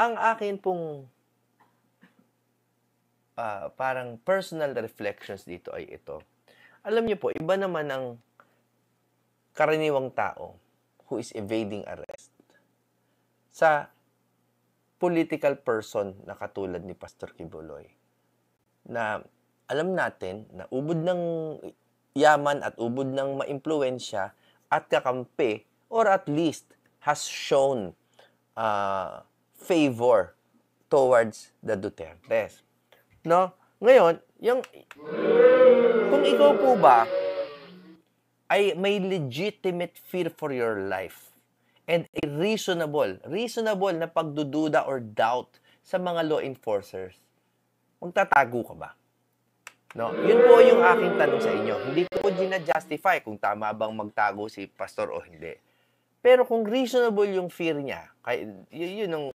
Ang akin pong parang personal reflections dito ay ito. Alam niyo po, iba naman ang karaniwang tao who is evading arrest sa political person na katulad ni Pastor Kibuloy. Na alam natin na ubod ng yaman at ubod ng maimpluwensya at kakampi, or at least has shown favor towards the Dutertes. No? Ngayon, kung ikaw po ba ay may legitimate fear for your life and a reasonable na pagdududa or doubt sa mga law enforcers, magtatago ka ba? No? Yun po yung aking tanong sa inyo. Hindi ko gina-justify kung tama bang magtago si pastor o hindi. Pero kung reasonable yung fear niya, yun ang